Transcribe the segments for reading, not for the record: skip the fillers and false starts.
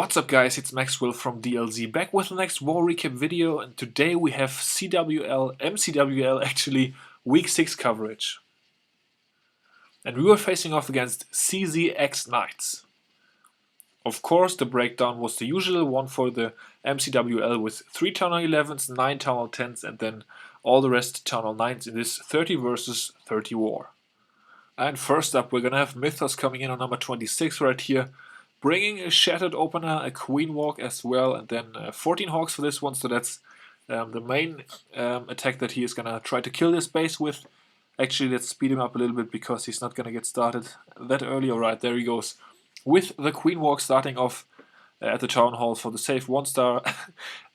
What's up guys, it's MCWL from DLZ back with the next war recap video, and today we have MCWL actually week 6 coverage. And we were facing off against exKnights. Of course the breakdown was the usual one for the MCWL with 3 Town Hall 11s, 9 Town Hall 10s and then all the rest Town Hall 9s in this 30 versus 30 war. And first up we're gonna have Mythos coming in on number 26 right here, bringing a Shattered Opener, a Queen Walk as well, and then 14 Hawks for this one, so that's the main attack that he is gonna try to kill this base with. Actually, let's speed him up a little bit because he's not gonna get started that early. Alright, there he goes. With the Queen Walk starting off at the Town Hall for the safe 1-star.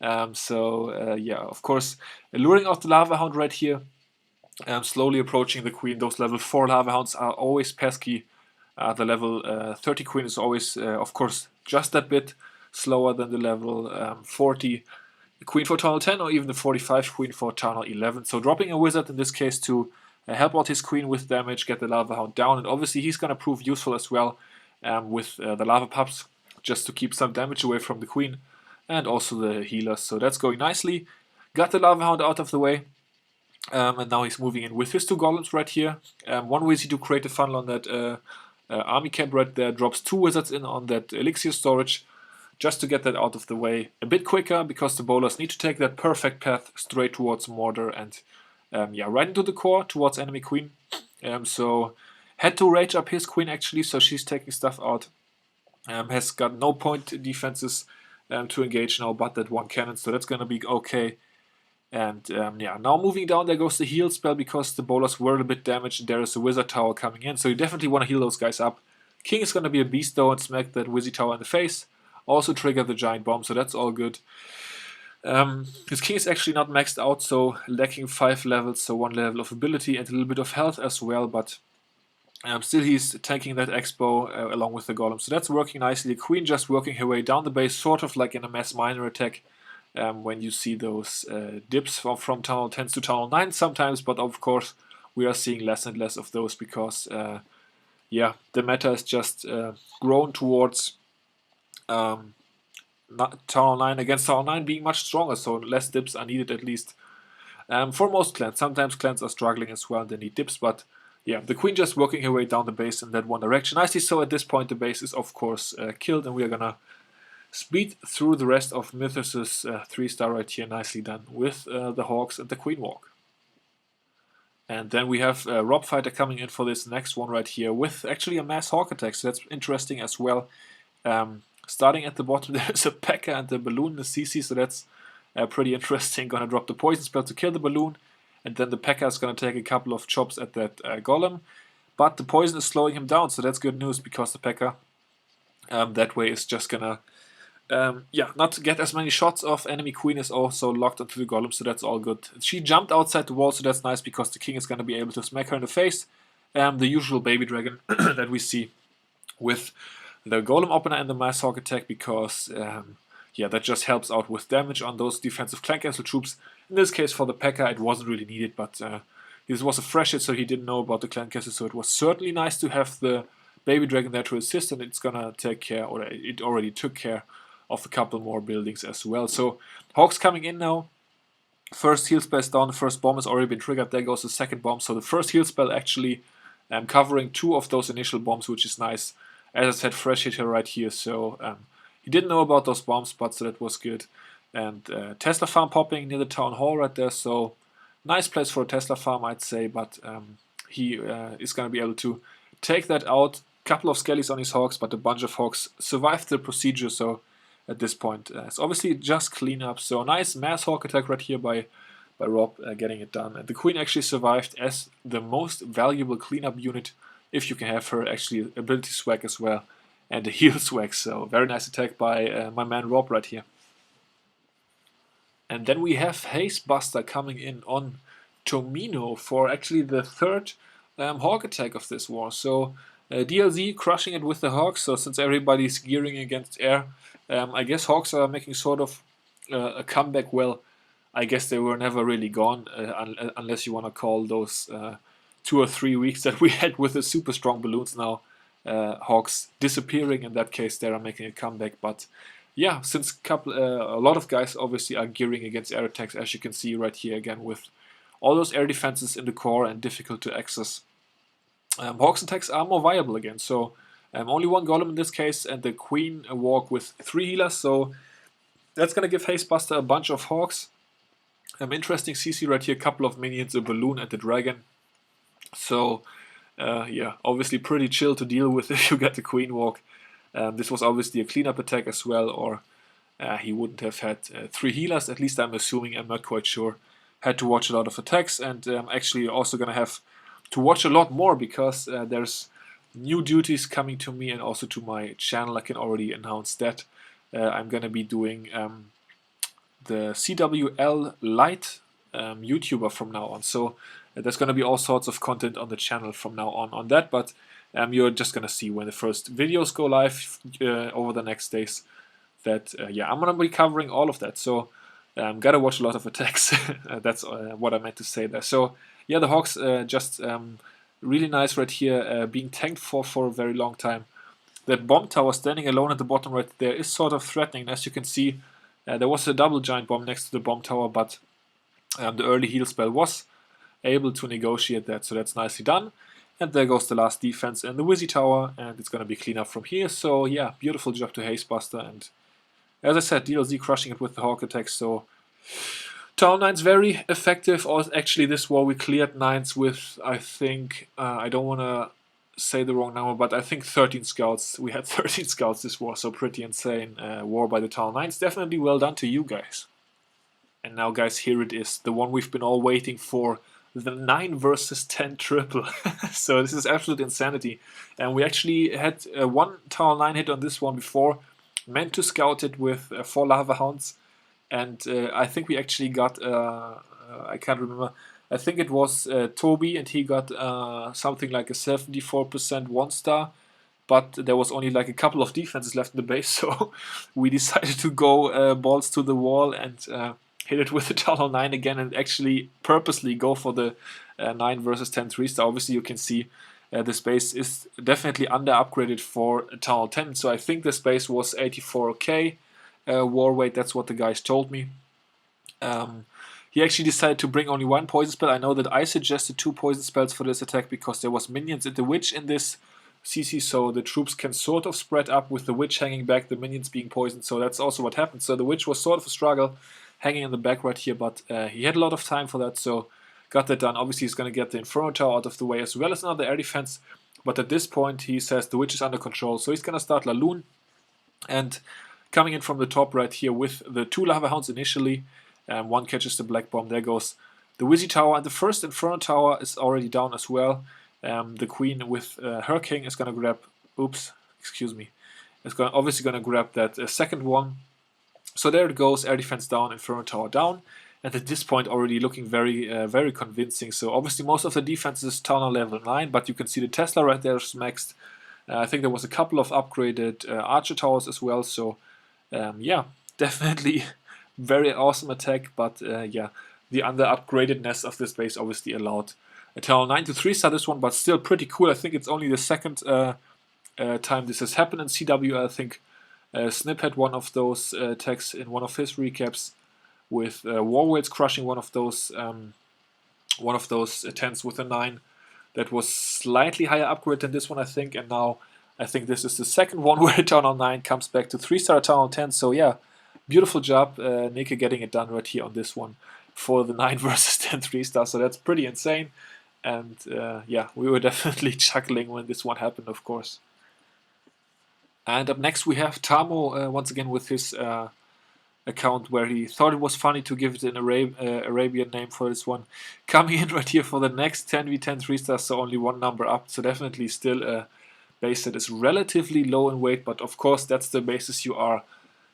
Yeah, of course, luring out the Lava Hound right here. Slowly approaching the Queen. Those level 4 Lava Hounds are always pesky. The level 30 Queen is always, of course, just that bit slower than the level 40 Queen for Town Hall 10 or even the 45 Queen for Town Hall 11. So dropping a Wizard in this case to help out his Queen with damage, get the Lava Hound down, and obviously he's going to prove useful as well with the Lava Pups, just to keep some damage away from the Queen and also the healers. So that's going nicely. Got the Lava Hound out of the way. And now he's moving in with his 2 Golems right here. One way to create a funnel on that army camp right there, drops 2 Wizards in on that elixir storage just to get that out of the way a bit quicker, because the bowlers need to take that perfect path straight towards Mortar and yeah, right into the core towards enemy Queen. So had to rage up his Queen actually, so she's taking stuff out. Has got no point defenses to engage now but that 1 cannon, so that's gonna be okay. And yeah, now moving down, there goes the heal spell because the bowlers were a bit damaged and there is a Wizard Tower coming in. So you definitely want to heal those guys up. King is going to be a beast though and smack that Wizzy Tower in the face. Also trigger the Giant Bomb, so that's all good. His King is actually not maxed out, so lacking 5 levels, so 1 level of ability and a little bit of health as well. But still he's tanking that Expo along with the Golem. So that's working nicely. The Queen just working her way down the base, sort of like in a mass minor attack. When you see those dips from Town Hall 10s to Town Hall 9 sometimes, but of course we are seeing less and less of those because yeah, the meta is just grown towards Town Hall 9 against Town Hall 9 being much stronger, so less dips are needed at least for most clans. Sometimes clans are struggling as well, they need dips, but yeah, the Queen just working her way down the base in that one direction. Nicely so. At this point the base is of course killed, and we are gonna speed through the rest of Mythos' 3-star right here, nicely done, with the Hawks and the Queen Walk. And then we have Rob Fighter coming in for this next one right here, with actually a mass Hawk attack, so that's interesting as well. Starting at the bottom, there's a P.E.K.K.A. and the Balloon in the CC, so that's pretty interesting. Gonna drop the Poison spell to kill the Balloon, and then the P.E.K.K.A. is gonna take a couple of chops at that Golem, but the Poison is slowing him down, so that's good news, because the P.E.K.K.A. that way is just gonna yeah, not get as many shots of enemy Queen, is also locked onto the Golem, so that's all good. She jumped outside the wall, so that's nice because the King is going to be able to smack her in the face. The usual baby dragon that we see with the Golem opener and the Mass Hawk attack, because yeah, that just helps out with damage on those defensive Clan Castle troops. In this case for the P.E.K.K.A. it wasn't really needed, but this was a fresh hit, so he didn't know about the Clan Castle, so it was certainly nice to have the baby dragon there to assist, and it's gonna take care, or it already took care of a couple more buildings as well. So Hawks coming in now. First heal spell is down, the first bomb has already been triggered, there goes the second bomb. So the first heal spell actually covering 2 of those initial bombs, which is nice. As I said, fresh hit here right here, so he didn't know about those bombs, but so that was good. And Tesla farm popping near the Town Hall right there, so nice place for a Tesla farm I'd say, but he is going to be able to take that out. Couple of skellies on his Hawks, but a bunch of Hawks survived the procedure, so at this point it's obviously just cleanup. So nice mass Hawk attack right here by Rob, getting it done. And the Queen actually survived as the most valuable cleanup unit, if you can have her. Actually ability swag as well and the heal swag, so very nice attack by my man Rob right here. And then we have Haze Buster coming in on Tomino for actually the 3rd Hawk attack of this war. So DLZ crushing it with the Hawks, so since everybody's gearing against air, I guess Hawks are making sort of a comeback. Well, I guess they were never really gone, unless you want to call those 2 or 3 weeks that we had with the super strong balloons now Hawks disappearing. In that case, they are making a comeback, but yeah, since a lot of guys obviously are gearing against air attacks, as you can see right here again with all those air defenses in the core and difficult to access. Hawks attacks are more viable again, so only one golem in this case, and the queen walk with 3 healers, so that's gonna give Hastebuster a bunch of hawks. Interesting CC right here, a couple of minions, a balloon and the dragon. So yeah, obviously pretty chill to deal with if you get the queen walk. This was obviously a cleanup attack as well, or he wouldn't have had 3 healers, at least I'm assuming, I'm not quite sure. Had to watch a lot of attacks, and actually also gonna have to watch a lot more because there's new duties coming to me and also to my channel. I can already announce that. I'm gonna be doing the MCWL Lite YouTuber from now on. So there's gonna be all sorts of content on the channel from now on that, but you're just gonna see when the first videos go live over the next days. That yeah, I'm gonna be covering all of that. So gotta watch a lot of attacks. That's what I meant to say there. So yeah, the Hawks just really nice right here, being tanked for a very long time. That bomb tower standing alone at the bottom right there is sort of threatening. As you can see, there was a double giant bomb next to the bomb tower, but the early heal spell was able to negotiate that, so that's nicely done. And there goes the last defense in the Wizzy tower, and it's going to be clean up from here. So yeah, beautiful job to Hastebuster, and as I said, DLZ crushing it with the Hawk attacks. So Town 9's very effective. Or actually, this war we cleared 9s with, I think, I don't want to say the wrong number, but I think 13 scouts. We had 13 scouts this war, so pretty insane war by the Town 9s. Definitely well done to you guys. And now, guys, here it is, the one we've been all waiting for, the 9 versus 10 triple. So this is absolute insanity. And we actually had one Town 9 hit on this one before, meant to scout it with 4 Lava Hounds. And I think we actually got, I can't remember, I think it was Toby, and he got something like a 74% 1-star, but there was only like a couple of defenses left in the base, so we decided to go balls to the wall and hit it with the Tower 9 again, and actually purposely go for the 9 versus 10 3-star. Obviously you can see this base is definitely under upgraded for Tower 10, so I think this base was 84k war weight, that's what the guys told me. He actually decided to bring only 1 poison spell. I know that I suggested 2 poison spells for this attack because there was minions and the witch in this CC, so the troops can sort of spread up with the witch hanging back, the minions being poisoned, so that's also what happened. So the witch was sort of a struggle, hanging in the back right here, but he had a lot of time for that, so got that done. Obviously he's going to get the Inferno Tower out of the way as well as another air defense, but at this point he says the witch is under control, so he's going to start Laloon, and coming in from the top right here with the 2 Lava Hounds initially, one catches the Black Bomb, there goes the Wizzy Tower, and the first Inferno Tower is already down as well. The Queen with her King is going to grab, is obviously going to grab that second one. So there it goes, air defense down, Inferno Tower down, and at this point already looking very, very convincing. So obviously most of the defense is Tower level 9, but you can see the Tesla right there is maxed. I think there was a couple of upgraded Archer Towers as well, so yeah, definitely very awesome attack, but yeah, the under upgradedness of this base obviously allowed a Tower 9 to 3-star this one, but still pretty cool. I think it's only the second time this has happened in CWL. I think Snip had one of those attacks in one of his recaps with Warwhales crushing one of those 10s with a 9 that was slightly higher upgrade than this one, I think, and now I think this is the second one where Town 9 comes back to 3-star Town 10, so yeah, beautiful job, Nika getting it done right here on this one for the 9 versus 10 3-star, so that's pretty insane, and yeah, we were definitely chuckling when this one happened, of course. And up next we have Tamo once again with his account where he thought it was funny to give it an Arabian name for this one, coming in right here for the next 10v10 3-star, so only one number up, so definitely still a base that is relatively low in weight, but of course that's the basis you are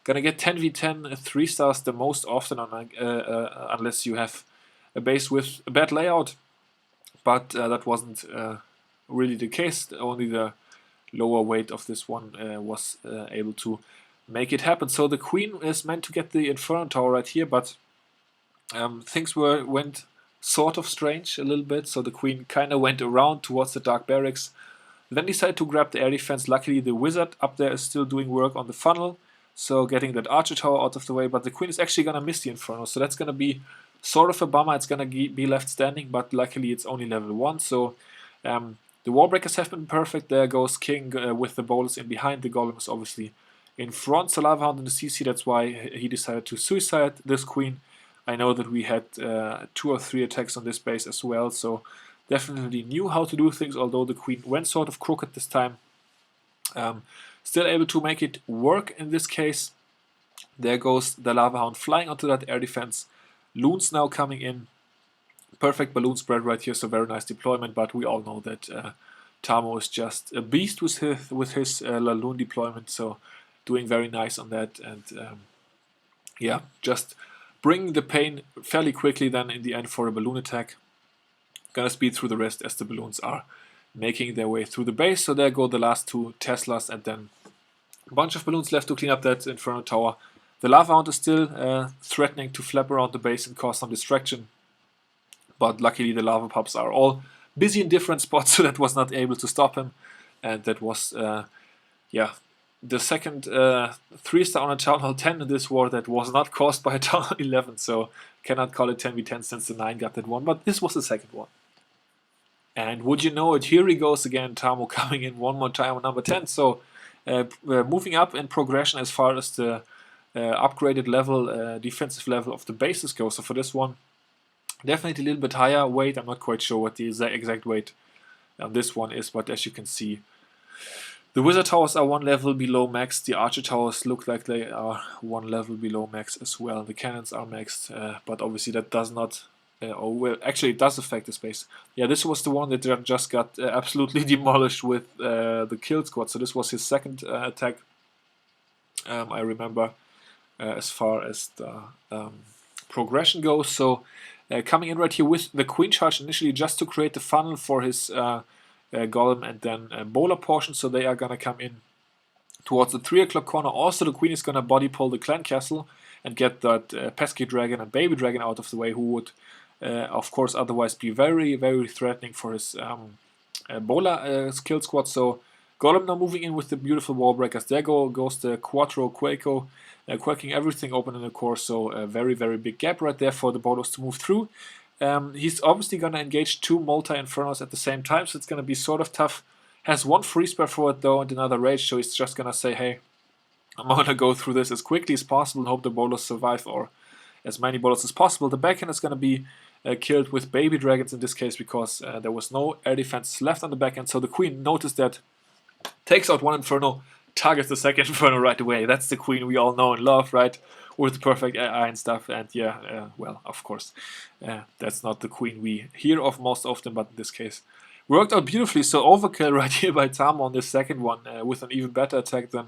gonna get 10v10 3-stars the most often on, unless you have a base with a bad layout, but that wasn't really the case. Only the lower weight of this one was able to make it happen. So the Queen is meant to get the Inferno Tower right here, but things went sort of strange a little bit, so the Queen kind of went around towards the Dark Barracks, then decided to grab the air defense. Luckily the Wizard up there is still doing work on the funnel, so getting that archer tower out of the way, but the queen is actually going to miss the Inferno, so that's going to be sort of a bummer. It's going to be left standing, but luckily it's only level 1, so the wall breakers have been perfect. There goes king with the bolus in behind. The golem is obviously in front, so Lava Hound in the CC, that's why he decided to suicide this queen. I know that we had 2 or 3 attacks on this base as well, so definitely knew how to do things, although the queen went sort of crooked this time. Still able to make it work in this case. There goes the Lava Hound flying onto that air defense. Loons now coming in. Perfect balloon spread right here, so very nice deployment, but we all know that Tamo is just a beast with his Laloon deployment, so doing very nice on that, and yeah, just bringing the pain fairly quickly then in the end for a balloon attack. Gonna speed through the rest as the balloons are making their way through the base, so there go the last 2 Teslas, and then a bunch of balloons left to clean up that Inferno tower. The Lava Hound is still threatening to flap around the base and cause some distraction, but luckily the lava pups are all busy in different spots, so that was not able to stop him. And that was, yeah, the second 3-star on a Town Hall 10 in this war that was not caused by a Town Hall 11, so cannot call it 10v10 since the 9 got that one, but this was the second one. And would you know it, here he goes again, Tamo coming in one more time on number 10, so moving up in progression as far as the upgraded level, defensive level of the bases go. So for this one, definitely a little bit higher weight. I'm not quite sure what the exact weight on this one is, but as you can see, the wizard towers are 1 level below max. The archer towers look like they are 1 level below max as well. The cannons are maxed, but obviously that does not... oh, well, actually it does affect the space. Yeah, this was the one that just got absolutely demolished with the kill squad. So this was his second attack, I remember, as far as the progression goes. So coming in right here with the queen charge initially just to create the funnel for his golem and then bowler portion, so they are gonna come in towards the 3 o'clock corner. Also the queen is gonna body pull the clan castle and get that pesky dragon and baby dragon out of the way, who would of course otherwise be very, very threatening for his bowler skill squad. So golem now moving in with the beautiful wall breakers. There goes the Quattro Quaco, quaking everything open in the core, so a very, very big gap right there for the bowlers to move through. He's obviously going to engage 2 multi-infernos at the same time, so it's going to be sort of tough. Has 1 free spare for it though and another rage, so he's just going to say, hey, I'm going to go through this as quickly as possible and hope the bowlers survive, or as many bowlers as possible. The backhand is going to be killed with baby dragons in this case, because there was no air defense left on the backhand, so the queen noticed that, takes out 1 inferno, targets the second inferno right away. That's the queen we all know and love, right? With the perfect AI and stuff. And yeah, well, of course, that's not the queen we hear of most often, but in this case, worked out beautifully. So overkill right here by Tamo on this second one, with an even better attack than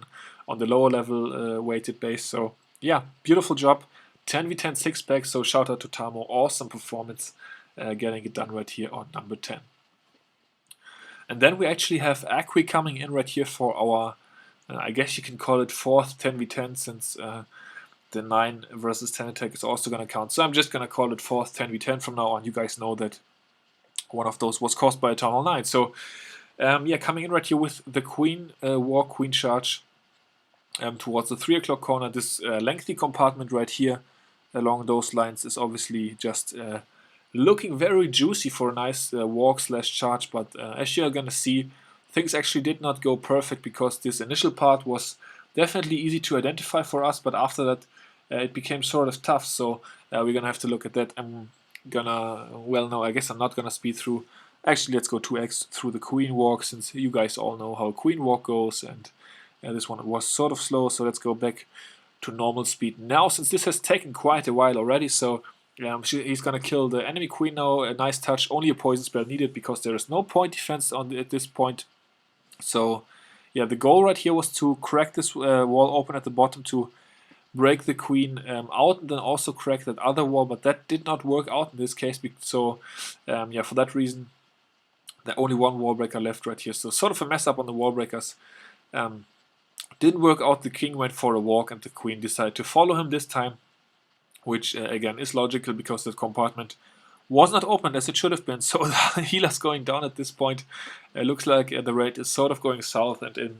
on the lower level weighted base. So yeah, beautiful job. 10v10 6-pack, so shout out to Tamo. Awesome performance, getting it done right here on number 10. And then we actually have Acqui coming in right here for our, I guess you can call it 4th 10v10, since the 9 versus 10 attack is also going to count. So I'm just going to call it 4th 10v10 from now on. You guys know that one of those was caused by a Town Hall 9. So yeah, coming in right here with the queen, war queen charge towards the 3 o'clock corner. This lengthy compartment right here along those lines is obviously just looking very juicy for a nice walk/charge, but as you're gonna see, things actually did not go perfect, because this initial part was definitely easy to identify for us, but after that it became sort of tough, so we're gonna have to look at that. I'm gonna, well, no, I guess I'm not gonna speed through. Actually, let's go 2x through the queen walk, since you guys all know how a queen walk goes, and this one was sort of slow, so let's go back to normal speed now, since this has taken quite a while already. So he's gonna kill the enemy queen now. A nice touch, only a poison spell needed, because there is no point defense on at this point. So yeah, the goal right here was to crack this wall open at the bottom to break the queen out, and then also crack that other wall, but that did not work out in this case. So yeah, for that reason, the only 1 wall breaker left right here. So sort of a mess up on the wall breakers. Didn't work out. The king went for a walk, and the queen decided to follow him this time, which again is logical, because the compartment was not opened as it should have been. So the healer's going down at this point. It looks like the raid is sort of going south, and in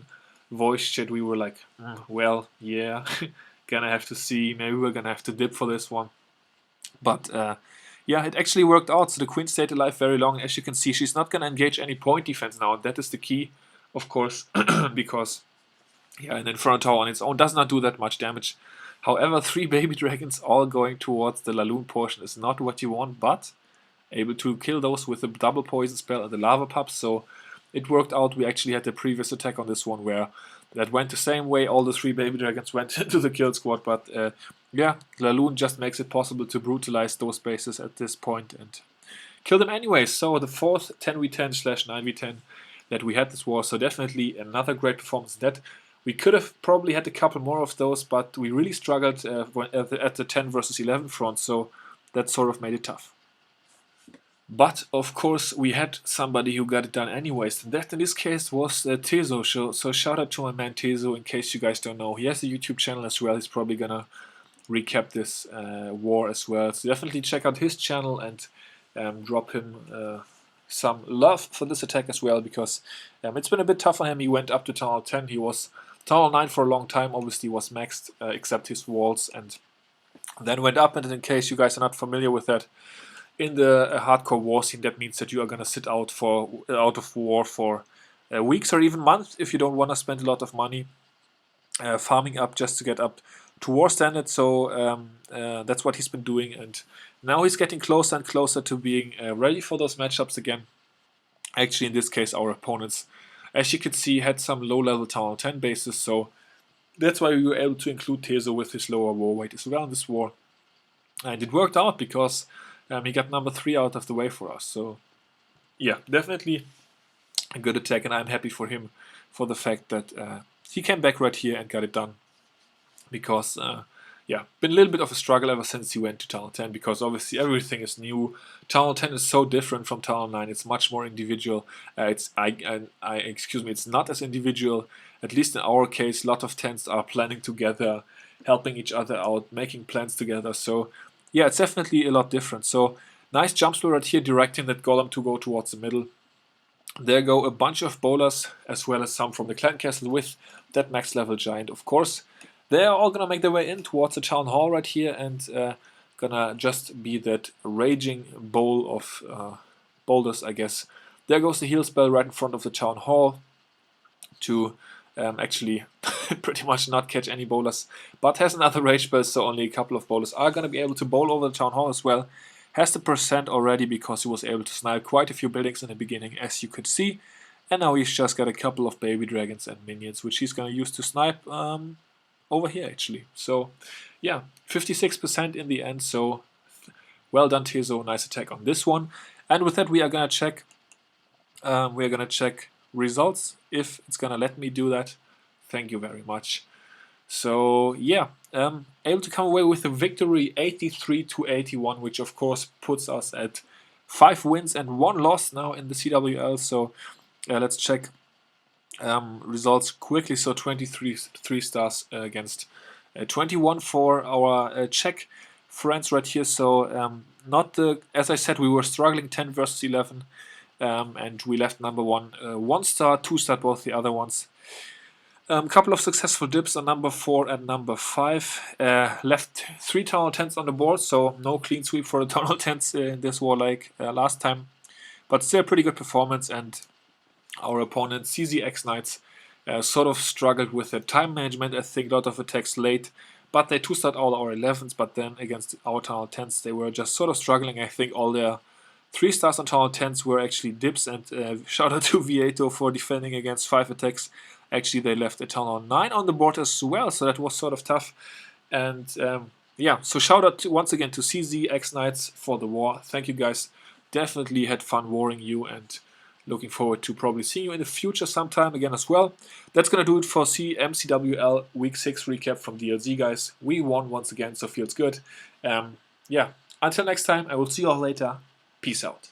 voice chat, we were like, well, yeah, gonna have to see. Maybe we're gonna have to dip for this one. But yeah, it actually worked out. So the queen stayed alive very long. As you can see, she's not gonna engage any point defense now. That is the key, of course, because yeah, an Inferno Tower on its own does not do that much damage. However, 3 baby dragons all going towards the Laloon portion is not what you want, but able to kill those with the double poison spell and the lava pups. So it worked out. We actually had the previous attack on this one where that went the same way. All the 3 baby dragons went into the kill squad, but yeah, Laloon just makes it possible to brutalize those bases at this point and kill them anyway. So the fourth 10v10/9v10 that we had this war. So definitely another great performance. That we could have probably had a couple more of those, but we really struggled at the 10 versus 11 front. So that sort of made it tough. But of course, we had somebody who got it done anyways. And that in this case was Tezo. So shout out to my man Tezo. In case you guys don't know, he has a YouTube channel as well. He's probably gonna recap this war as well. So definitely check out his channel and drop him some love for this attack as well, because it's been a bit tough on him. He went up to Town Hall 10. He was Town Hall 9 for a long time. Obviously was maxed except his walls, and then went up. And in case you guys are not familiar with that, in the hardcore war scene, that means that you are going to sit out of war for weeks or even months if you don't want to spend a lot of money farming up just to get up to war standard. So that's what he's been doing, and now he's getting closer and closer to being ready for those matchups again. Actually, in this case, our opponents, as you can see, had some low-level Town Hall 10 bases, so that's why we were able to include Tezo with his lower war weight as well in this war. And it worked out because he got number 3 out of the way for us. So yeah, definitely a good attack, and I'm happy for him for the fact that he came back right here and got it done. Because yeah, been a little bit of a struggle ever since he went to Town Hall 10, because obviously everything is new. Town Hall 10 is so different from Town Hall 9. It's much more individual. Excuse me, it's not as individual. At least in our case, a lot of 10s are planning together, helping each other out, making plans together. So yeah, it's definitely a lot different. So nice jump spell right here, directing that golem to go towards the middle. There go a bunch of bowlers, as well as some from the clan castle with that max level giant, of course. They're all gonna make their way in towards the town hall right here, and gonna just be that raging bowl of boulders, I guess. There goes the heal spell right in front of the town hall to actually pretty much not catch any bowlers, but has another rage spell, so only a couple of bowlers are gonna be able to bowl over the town hall as well. Has the percent already because he was able to snipe quite a few buildings in the beginning, as you could see, and now he's just got a couple of baby dragons and minions, which he's gonna use to snipe over here actually. So yeah, 56% in the end, so well done Tezo, nice attack on this one. And with that we are gonna check results, if it's gonna let me do that. Thank you very much. So yeah, able to come away with a victory 83-81, which of course puts us at 5 wins and 1 loss now in the CWL. So let's check results quickly. So 23 3 stars against 21 for our Czech friends right here. So not the, as I said, we were struggling 10 versus 11, and we left number 1 1 star, 2 star both the other ones. Couple of successful dips on number 4 and number 5. Left 3 Town Hall 10s on the board, so no clean sweep for the Town Hall 10s in this war like last time. But still a pretty good performance, and our opponent, exKnights, sort of struggled with their time management. I think a lot of attacks late, but they 2-starred all our 11s, but then against our Town Hall 10s they were just sort of struggling. I think all their 3 stars on Town Hall 10s were actually dips, and shout out to Vieto for defending against 5 attacks. Actually, they left a Town Hall 9 on the board as well, so that was sort of tough. And yeah, so shout out once again to exKnights for the war. Thank you guys. Definitely had fun warring you, and looking forward to probably seeing you in the future sometime again as well. That's going to do it for MCWL Week 6 recap from DLZ, guys. We won once again, so feels good. Yeah, until next time, I will see you all later. Peace out.